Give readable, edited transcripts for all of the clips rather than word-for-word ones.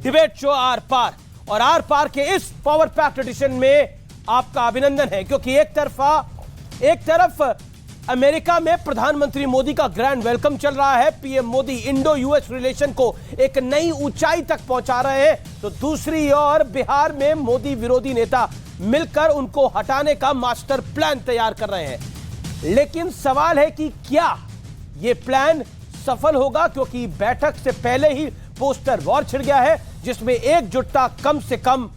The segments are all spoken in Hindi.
डिबेट शो आर पार। और आर पार के इस पावर पैक्ड एडिशन में आपका अभिनंदन है, क्योंकि एक तरफ अमेरिका में प्रधानमंत्री मोदी का ग्रैंड वेलकम चल रहा है, PM Modi Indo US relation को एक नई ऊंचाई तक पहुंचा रहे हैं, तो दूसरी ओर बिहार में मोदी विरोधी नेता मिलकर उनको हटाने का मास्टर प्लान तैयार कर रहे हैं। लेकिन सवाल है कि क्या यह प्लान सफल होगा, क्योंकि बैठक से पहले ही पोस्टर वॉर छिड़ गया है, जिसमें एकजुटता कम से कम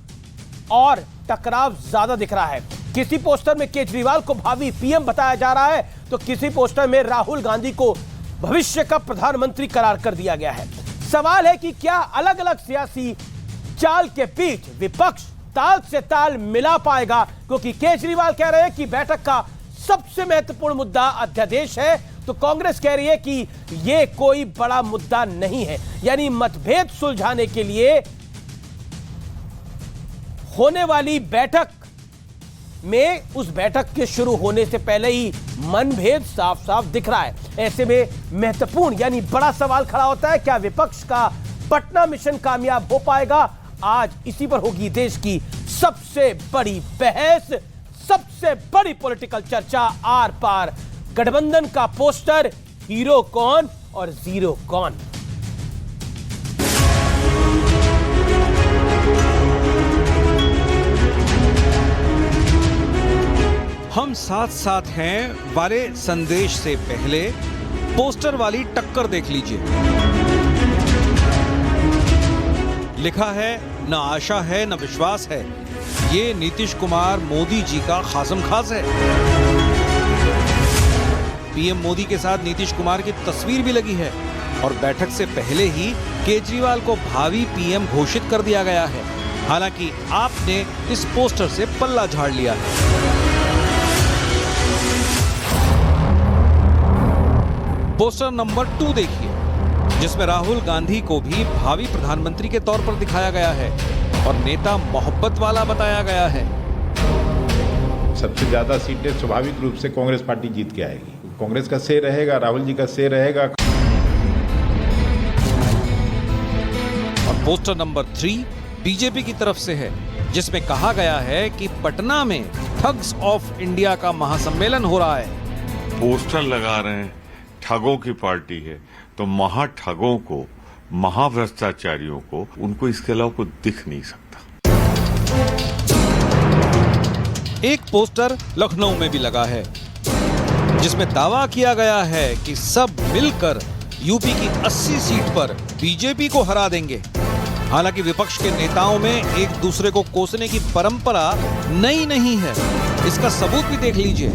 और टकराव ज्यादा दिख रहा है। किसी पोस्टर में केजरीवाल को भावी पीएम बताया जा रहा है, तो किसी पोस्टर में राहुल गांधी को भविष्य का प्रधानमंत्री करार कर दिया गया है। सवाल है कि क्या अलग अलग सियासी चाल के बीच विपक्ष ताल से ताल मिला पाएगा, क्योंकि केजरीवाल कह रहे हैं कि बैठक का सबसे महत्वपूर्ण मुद्दा अध्यादेश है, तो कांग्रेस कह रही है कि यह कोई बड़ा मुद्दा नहीं है। यानी मतभेद सुलझाने के लिए होने वाली बैठक में उस बैठक के शुरू होने से पहले ही मनभेद साफ साफ दिख रहा है। ऐसे में महत्वपूर्ण यानी बड़ा सवाल खड़ा होता है, क्या विपक्ष का पटना मिशन कामयाब हो पाएगा? आज इसी पर होगी देश की सबसे बड़ी बहस, सबसे बड़ी पॉलिटिकल चर्चा। आर पार गठबंधन का पोस्टर, हीरो कौन और जीरो कौन? हम साथ साथ हैं वाले संदेश से पहले पोस्टर वाली टक्कर देख लीजिए। लिखा है, न आशा है न विश्वास है, ये नीतीश कुमार मोदी जी का खासम खास है। पीएम मोदी के साथ नीतीश कुमार की तस्वीर भी लगी है और बैठक से पहले ही केजरीवाल को भावी पीएम घोषित कर दिया गया है। हालांकि आपने इस पोस्टर से पल्ला झाड़ लिया है। पोस्टर नंबर 2 देखिए, जिसमें राहुल गांधी को भी भावी प्रधानमंत्री के तौर पर दिखाया गया है और नेता मोहब्बत वाला बताया गया है। सबसे ज्यादा सीटें स्वाभाविक रूप से कांग्रेस पार्टी जीत के आएगी। कांग्रेस का से रहेगा, राहुल जी का से रहेगा। और पोस्टर नंबर 3 बीजेपी की तरफ से है, जिसमें कहा गया है कि पटना में ठग्स ऑफ इंडिया का महासम्मेलन हो रहा है। पोस्टर लगा रहे हैं, ठगों की पार्टी है, तो महाठगों को, महाभ्रष्टाचारियों को, उनको इसके अलावा कुछ दिख नहीं सकता। एक पोस्टर लखनऊ में भी लगा है, जिसमें दावा किया गया है कि सब मिलकर यूपी की 80 सीट पर बीजेपी को हरा देंगे। हालांकि विपक्ष के नेताओं में एक दूसरे को कोसने की परंपरा नई नहीं है, इसका सबूत भी देख लीजिए।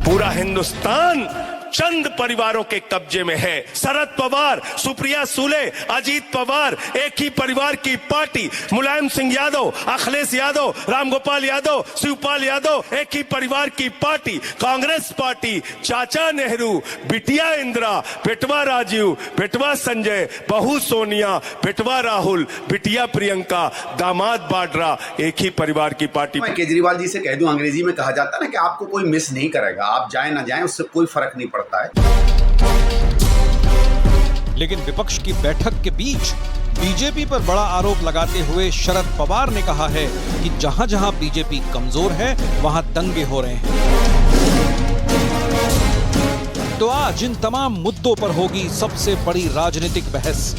पूरा हिंदुस्तान चंद परिवारों के कब्जे में है। शरद पवार, सुप्रिया सुले, अजीत पवार एक ही परिवार की पार्टी, मुलायम सिंह यादव, अखिलेश यादव, रामगोपाल यादव, शिवपाल यादव एक ही परिवार की पार्टी, कांग्रेस पार्टी, चाचा नेहरू, बिटिया इंदिरा, बेटवा राजीव, बेटवा संजय, बहू सोनिया, बेटवा राहुल, बिटिया प्रियंका, दामाद बाड्रा एक ही परिवार की पार्टी। मैं केजरीवाल जी से कह दूं, अंग्रेजी में कहा जाता है ना कि आपको कोई मिस नहीं करेगा, आप जाए ना जाए उससे कोई फर्क नहीं पड़ता है। लेकिन विपक्ष की बैठक के बीच बीजेपी पर बड़ा आरोप लगाते हुए शरद पवार ने कहा है कि जहां जहां बीजेपी कमजोर है वहां दंगे हो रहे हैं। तो आज इन तमाम मुद्दों पर होगी सबसे बड़ी राजनीतिक बहस।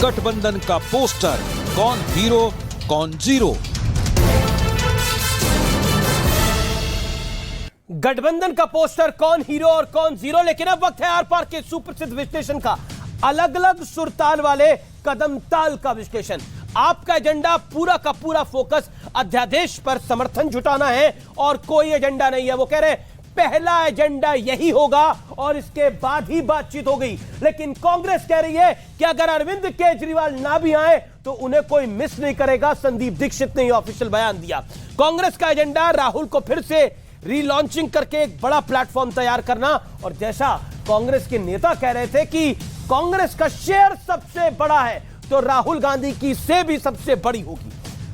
गठबंधन का पोस्टर, कौन हीरो कौन जीरो। गठबंधन का पोस्टर, कौन हीरो और कौन जीरो। लेकिन अब वक्त है आर पार के सुप्रसिद्ध विश्लेषण का, अलग अलग सुरताल वाले कदम ताल का विश्लेषण। आपका एजेंडा पूरा का पूरा फोकस अध्यादेश पर समर्थन जुटाना है और कोई एजेंडा नहीं है। वो कह रहे हैं पहला एजेंडा यही होगा और इसके बाद ही बातचीत हो गई। लेकिन कांग्रेस कह रही है कि अगर अरविंद केजरीवाल ना भी आए तो उन्हें कोई मिस नहीं करेगा। संदीप दीक्षित ने यह ऑफिशियल बयान दिया। कांग्रेस का एजेंडा राहुल को फिर से रीलॉन्चिंग करके एक बड़ा प्लेटफॉर्म तैयार करना, और जैसा कांग्रेस के नेता कह रहे थे कि कांग्रेस का शेयर सबसे बड़ा है, तो राहुल गांधी की से भी सबसे बड़ी होगी।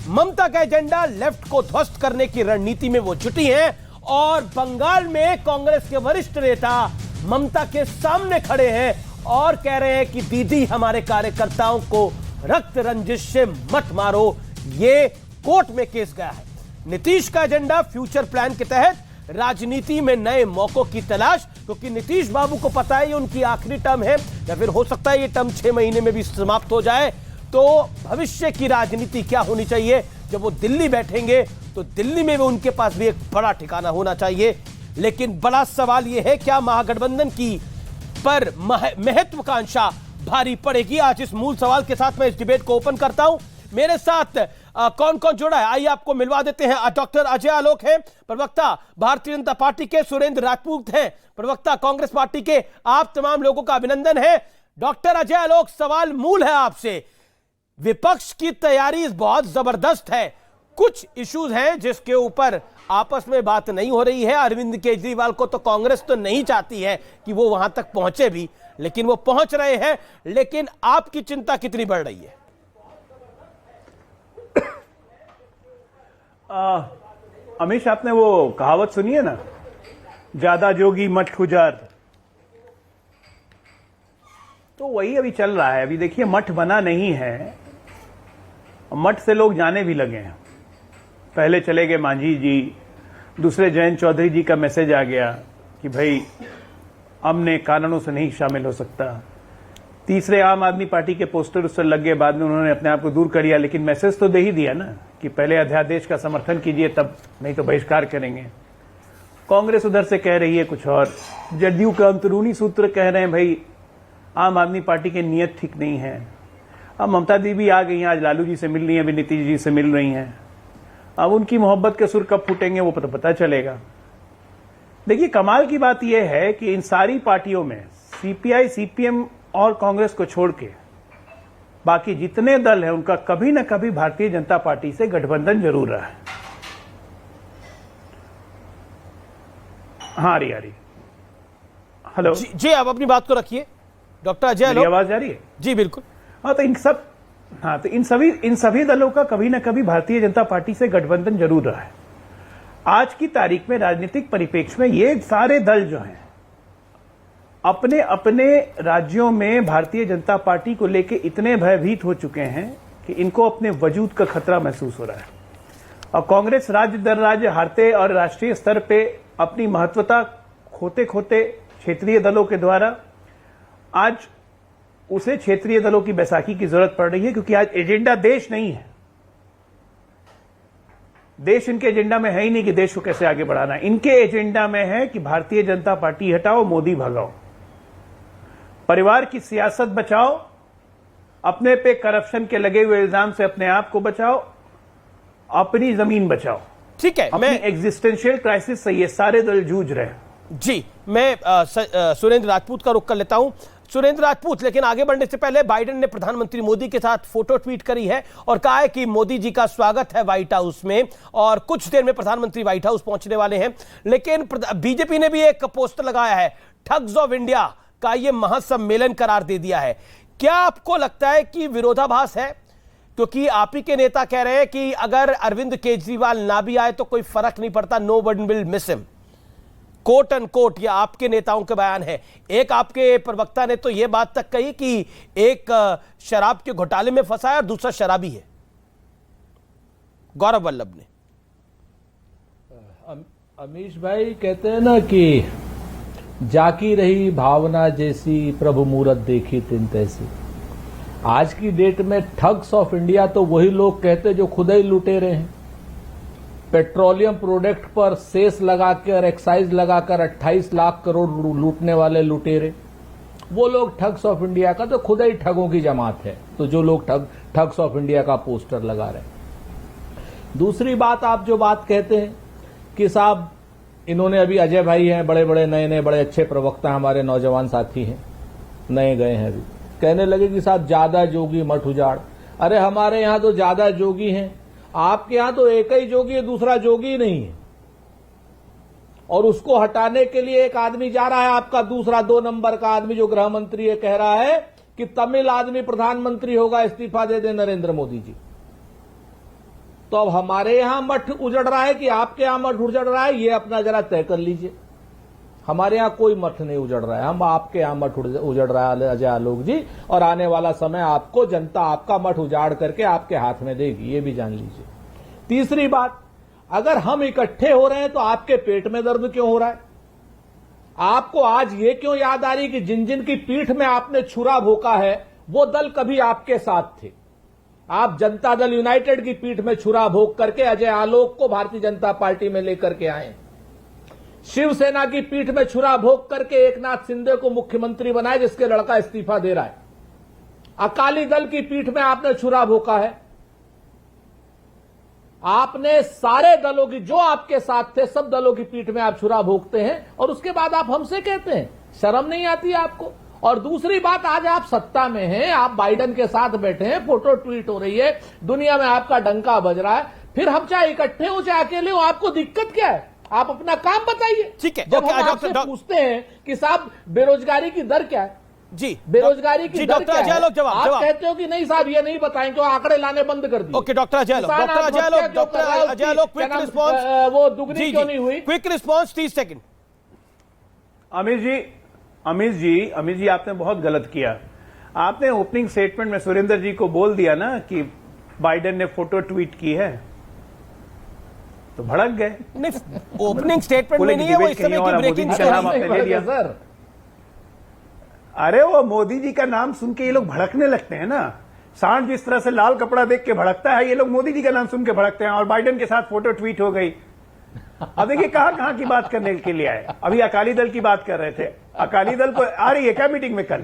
ममता का एजेंडा लेफ्ट को ध्वस्त करने की रणनीति में वो जुटी हैं और बंगाल में कांग्रेस के वरिष्ठ नेता ममता के सामने खड़े हैं और कह रहे हैं कि दीदी हमारे कार्यकर्ताओं को रक्त रंजिश से मत मारो, ये कोर्ट में केस गया है। नीतीश का एजेंडा फ्यूचर प्लान के तहत राजनीति में नए मौकों की तलाश, क्योंकि नीतीश बाबू को पता है ये उनकी आखिरी टर्म है, या फिर हो सकता है ये टर्म 6 महीने में भी समाप्त हो जाए। तो भविष्य की राजनीति क्या होनी चाहिए, जब वो दिल्ली बैठेंगे तो दिल्ली में भी उनके पास भी एक बड़ा ठिकाना होना चाहिए। लेकिन बड़ा सवाल यह है, क्या महागठबंधन की पर महत्वाकांक्षा भारी पड़ेगी? आज इस मूल सवाल के साथ मैं इस डिबेट को ओपन करता हूं। मेरे साथ कौन कौन जुड़ा है, आइए आपको मिलवा देते हैं। डॉक्टर अजय आलोक हैं, प्रवक्ता भारतीय जनता पार्टी के। सुरेंद्र राजपूत हैं, प्रवक्ता कांग्रेस पार्टी के। आप तमाम लोगों का अभिनंदन है। डॉक्टर अजय आलोक, सवाल मूल है आपसे। विपक्ष की तैयारी बहुत जबरदस्त है, कुछ इश्यूज हैं जिसके ऊपर आपस में बात नहीं हो रही है। अरविंद केजरीवाल को तो कांग्रेस तो नहीं चाहती है कि वो वहां तक पहुंचे भी, लेकिन वो पहुंच रहे हैं। लेकिन आपकी चिंता कितनी बढ़ रही है? अमीश, आपने वो कहावत सुनी है ना, ज्यादा जोगी मठ गुजार, तो वही अभी चल रहा है। अभी देखिए, मठ बना नहीं है, मठ से लोग जाने भी लगे हैं। पहले चले गए मांझी जी, दूसरे जयंत चौधरी जी का मैसेज आ गया कि भाई हमने कानूनों से नहीं शामिल हो सकता। तीसरे आम आदमी पार्टी के पोस्टर उस पर लग गए, बाद में उन्होंने अपने आप को दूर कर लिया, लेकिन मैसेज तो दे ही दिया ना कि पहले अध्यादेश का समर्थन कीजिए, तब नहीं तो बहिष्कार करेंगे। कांग्रेस उधर से कह रही है कुछ और, जदयू के अंदरूनी सूत्र कह रहे हैं भाई आम आदमी पार्टी की नीयत ठीक नहीं है। अब ममता दी भी आ गई हैं, आज लालू जी से मिल रही हैं, अभी नीतीश जी से मिल रही हैं। अब उनकी मोहब्बत के सुर कब फूटेंगे वो तो पता चलेगा। देखिए, कमाल की बात यह है कि इन सारी पार्टियों में सीपीआई, सीपीएम और कांग्रेस को छोड़ के बाकी जितने दल हैं उनका कभी न कभी भारतीय जनता पार्टी से गठबंधन जरूर रहा है। हाँ, आ रही हेलो जी, आप अपनी बात को रखिए। डॉक्टर अजय आलोक, आवाज आ रही है? जी बिल्कुल। हाँ, तो इन सभी दलों का कभी न कभी भारतीय जनता पार्टी से गठबंधन जरूर रहा है। आज की तारीख में राजनीतिक परिप्रेक्ष्य में ये सारे दल जो हैं अपने अपने राज्यों में भारतीय जनता पार्टी को लेकर इतने भयभीत हो चुके हैं कि इनको अपने वजूद का खतरा महसूस हो रहा है। और कांग्रेस राज्य दर राज्य हारते और राष्ट्रीय स्तर पे अपनी महत्वता खोते खोते क्षेत्रीय दलों के द्वारा आज उसे क्षेत्रीय दलों की बैसाखी की जरूरत पड़ रही है, क्योंकि आज एजेंडा देश नहीं है। देश इनके एजेंडा में है ही नहीं कि देश को कैसे आगे बढ़ाना है। इनके एजेंडा में है कि भारतीय जनता पार्टी हटाओ, मोदी भगाओ, परिवार की सियासत बचाओ, अपने पे करप्शन के लगे हुए इल्जाम से अपने आप को बचाओ, अपनी जमीन बचाओ। ठीक है, मैं एग्जिस्टेंशियल क्राइसिस से ये सारे दल जूझ रहे हैं। जी, मैं सुरेंद्र राजपूत का रुख कर लेता हूं। सुरेंद्र राजपूत, लेकिन आगे बढ़ने से पहले बाइडेन ने प्रधानमंत्री मोदी के साथ फोटो ट्वीट करी है और कहा है कि मोदी जी का स्वागत है व्हाइट हाउस में, और कुछ देर में प्रधानमंत्री व्हाइट हाउस पहुंचने वाले हैं। लेकिन बीजेपी ने भी एक पोस्टर लगाया है, ठग्स ऑफ इंडिया का ये महासम्मेलन करार दे दिया है। क्या आपको लगता है कि विरोधाभास है? क्योंकि आप ही के नेता कह रहे हैं कि अगर अरविंद केजरीवाल ना भी आए तो कोई फर्क नहीं पड़ता, no one will miss him, quote and quote, ये आपके नेताओं के बयान है। एक आपके प्रवक्ता ने तो यह बात तक कही कि एक शराब के घोटाले में फंसा है और दूसरा शराबी है, गौरव वल्लभ ने। अमीश भाई कहते हैं ना कि जाकी रही भावना जैसी, प्रभु मूरत देखी तिन तैसी। आज की डेट में ठग्स ऑफ इंडिया तो वही लोग कहते जो खुद ही लुटेरे हैं। पेट्रोलियम प्रोडक्ट पर सेस लगाकर, एक्साइज लगाकर 28 लाख करोड़ लूटने वाले लुटेरे, वो लोग ठग्स ऑफ इंडिया का तो खुद ही ठगों की जमात है। तो जो लोग ठग्स ऑफ इंडिया का पोस्टर लगा रहे हैं। दूसरी बात, आप जो बात कहते हैं कि साहब इन्होंने अभी अजय भाई हैं, बड़े बड़े नए बड़े अच्छे प्रवक्ता हमारे नौजवान साथी हैं, नए गए हैं, अभी कहने लगे कि साहब ज्यादा जोगी मठ उजाड़। अरे हमारे यहां तो ज्यादा जोगी हैं, आपके यहां तो एक ही जोगी है, दूसरा जोगी नहीं है। और उसको हटाने के लिए एक आदमी जा रहा है, आपका दूसरा 2 नंबर का आदमी जो गृह मंत्री है, कह रहा है कि तमिल आदमी प्रधानमंत्री होगा, इस्तीफा दे दे नरेंद्र मोदी जी। तो अब हमारे यहां मठ उजड़ रहा है कि आपके यहां मठ उजड़ रहा है, ये अपना जरा तय कर लीजिए। हमारे यहाँ कोई मठ नहीं उजड़ रहा है, हम आपके यहाँ मठ उजड़ रहा है अजय आलोक जी, और आने वाला समय आपको जनता आपका मठ उजाड़ करके आपके हाथ में देगी, ये भी जान लीजिए। तीसरी बात, अगर हम इकट्ठे हो रहे हैं तो आपके पेट में दर्द क्यों हो रहा है? आपको आज ये क्यों याद आ रही कि जिन जिन की पीठ में आपने छुरा भोंका है वो दल कभी आपके साथ थे? आप जनता दल यूनाइटेड की पीठ में छुरा भोंक करके अजय आलोक को भारतीय जनता पार्टी में लेकर के आए। शिवसेना की पीठ में छुरा भोंक करके एकनाथ शिंदे को मुख्यमंत्री बनाए, जिसके लड़का इस्तीफा दे रहा है। अकाली दल की पीठ में आपने छुरा भोंका है। आपने सारे दलों की, जो आपके साथ थे सब दलों की पीठ में आप छुरा भोंकते हैं और उसके बाद आप हमसे कहते हैं, शर्म नहीं आती आपको? और दूसरी बात, आज आप सत्ता में हैं, आप बाइडेन के साथ बैठे हैं, फोटो ट्वीट हो रही है, दुनिया में आपका डंका बज रहा है, फिर हम चाहे इकट्ठे हो चाहे अकेले हो, आपको दिक्कत क्या है? आप अपना काम बताइए। ठीक है, जब हम आपसे पूछते हैं कि साहब बेरोजगारी की दर क्या है, जी बेरोजगारी की दर क्या है, जवाब कहते हो कि नहीं साहब ये नहीं बताएं, क्यों आंकड़े लाने बंद कर दिए। Okay doctor Ajay Alok, quick response, वो दुगनी क्यों नहीं हुई? Quick response 30 second. Amit ji आपने बहुत गलत किया। आपने ओपनिंग स्टेटमेंट में सुरेंद्र जी को बोल दिया ना कि बाइडेन ने फोटो ट्वीट की है, तो भड़क गए। नहीं, ओपनिंग स्टेटमेंट में नहीं है, वो इस समय की ब्रेकिंग न्यूज सर। अरे वो मोदी जी का नाम सुन के ये लोग भड़कने लगते हैं ना। सांड जिस तरह से लाल कपड़ा देख के भड़कता है, ये लोग मोदी जी का नाम सुन के भड़कते हैं। और बाइडेन के साथ फोटो ट्वीट हो गई। अब देखिए कहां की बात करने के लिए आए। अभी अकाली दल की बात कर रहे थे। अकाली दल को आ रही है क्या मीटिंग में कल?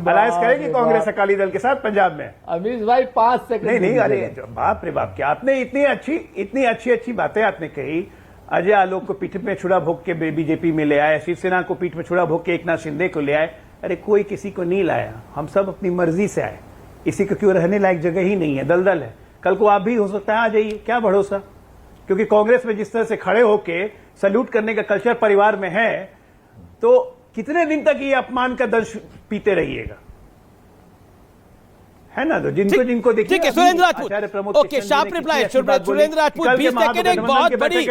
अलायंस करेगी कांग्रेस अकाली दल के साथ पंजाब में? अमीश भाई 5 सेकंड। नहीं, अरे बाप रे बाप, क्या आपने इतनी अच्छी बातें आपने कही। अजय आलोक को पीठ में छुरा भोंक के बीजेपी में ले आए, शिवसेना को पीठ में छुरा भोंक के एकनाथ शिंदे को ले आए। अरे कोई किसी को नहीं लाया, हम सब अपनी मर्जी से आए। इसी को क्यों रहने लायक जगह ही नहीं है, दलदल है। कल को आप भी हो सकता है आ जाइए, क्या भरोसा। क्योंकि कांग्रेस में जिस तरह से खड़े होके सल्यूट करने का कल्चर परिवार में है, तो कितने दिन तक ये अपमान का दर्श पीते रहिएगा, है ना? तो जिनको देखिए। ठीक है, Surendra Rajput. Okay, sharp reply. Surendra Rajput 20 second. एक बहुत बड़ी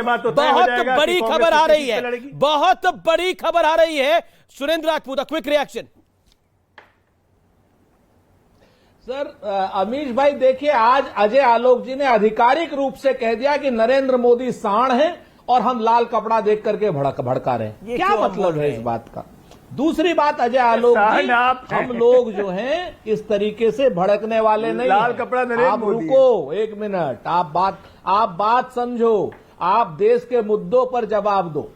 खबर आ रही है, बहुत बड़ी खबर आ रही है। Surendra Rajput, quick reaction. Sir Amish भाई देखिए, आज अजय आलोक जी ने आधिकारिक रूप से कह दिया कि नरेंद्र मोदी सांड हैं और हम लाल कपड़ा देख करके भड़का रहे हैं। क्या मतलब है इस बात का? दूसरी बात, अजय आलोक जी, हम लोग जो हैं इस तरीके से भड़कने वाले नहीं। लाल कपड़ा नरेंद्र आप मोदी। रुको एक मिनट, आप बात समझो। आप देश के मुद्दों पर जवाब दो,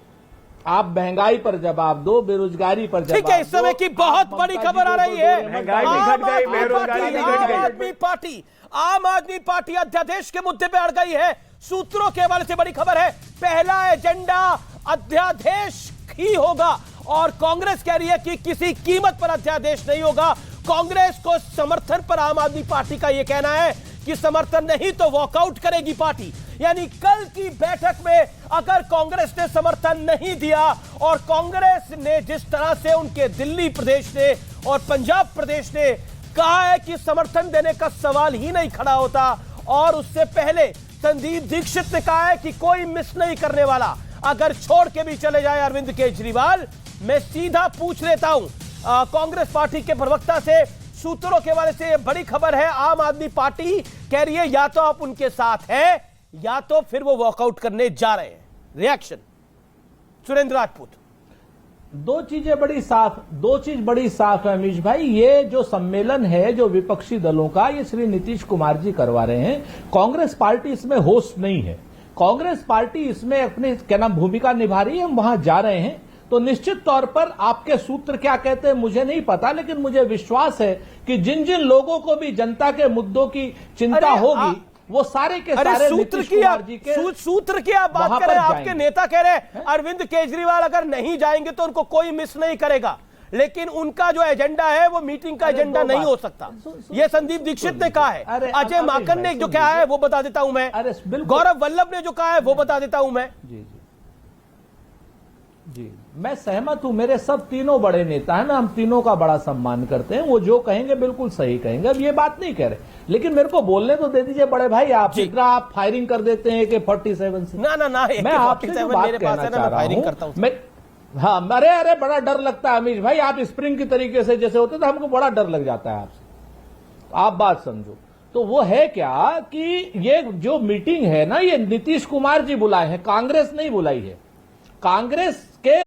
आप महंगाई पर जवाब दो, बेरोजगारी पर जवाब दो। ठीक है, इस समय की बहुत बड़ी खबर आ रही है। महंगाई भी घट गई, बेरोजगारी भी घट गई। आम आदमी पार्टी अध्यादेश के मुद्दे पे अड़ गई है। सूत्रों के हवाले से बड़ी खबर है, पहला एजेंडा अध्यादेश ही होगा और कांग्रेस कह रही है कि किसी कीमत पर अध्यादेश नहीं होगा। कांग्रेस को समर्थन पर आम आदमी पार्टी का यह कहना है कि समर्थन नहीं तो वॉकआउट करेगी पार्टी। यानी कल की बैठक में अगर कांग्रेस ने समर्थन नहीं दिया और कांग्रेस ने जिस तरह से उनके दिल्ली प्रदेश ने और पंजाब प्रदेश ने कहा है कि समर्थन देने का सवाल ही नहीं खड़ा होता, और उससे पहले संदीप दीक्षित ने कहा है कि कोई मिस नहीं करने वाला, अगर छोड़ के भी चले जाए अरविंद केजरीवाल। मैं सीधा पूछ लेता हूं कांग्रेस पार्टी के प्रवक्ता से, सूत्रों के हवाले से बड़ी खबर है, आम आदमी पार्टी कह रही है या तो आप उनके साथ हैं या तो फिर वो वॉकआउट करने जा रहे हैं। रिएक्शन सुरेंद्र राजपूत। दो चीज बड़ी साफ है अमीश भाई। ये जो सम्मेलन है जो विपक्षी दलों का, ये श्री नीतीश कुमार जी करवा रहे हैं। कांग्रेस पार्टी इसमें होस्ट नहीं है। कांग्रेस पार्टी इसमें अपनी भूमिका निभा रही है, हम वहां जा रहे हैं। तो निश्चित तौर पर आपके सूत्र क्या कहते हैं मुझे नहीं पता, लेकिन मुझे विश्वास है कि जिन जिन लोगों को भी जनता के मुद्दों की चिंता होगी वो सारे के सारे सूत्र की आप बात कर रहे हैं। आपके नेता कह रहे हैं अरविंद केजरीवाल अगर नहीं जाएंगे तो उनको कोई मिस नहीं करेगा, लेकिन उनका जो एजेंडा है वो मीटिंग का एजेंडा नहीं हो सकता। ये संदीप दीक्षित ने कहा है। अजय माकन ने जो कहा है वो बता देता हूं मैं। गौरव वल्लभ ने जो कहा है वो बता देता हूं मैं। जी मैं सहमत हूं। मेरे सब तीनों बड़े नेता हैं ना, हम तीनों का बड़ा सम्मान करते हैं। वो जो कहेंगे बिल्कुल सही कहेंगे, अब ये बात नहीं कह रहे, लेकिन मेरे को बोलने तो दे दीजिए बड़े भाई। आप इतना आप फायरिंग कर देते हैं कि 47 से। ना मैं आपसे जो बात कहना चाह रहा हूं, हाँ, अरे अरे बड़ा डर लगता है अमीश भाई, आप स्प्रिंग की तरीके से जैसे होते तो हमको बड़ा डर लग जाता है आपसे। आप बात समझो, तो वो है क्या कि ये जो मीटिंग है ना, ये नीतीश कुमार जी बुलाए हैं, कांग्रेस नहीं बुलाई है। कांग्रेस के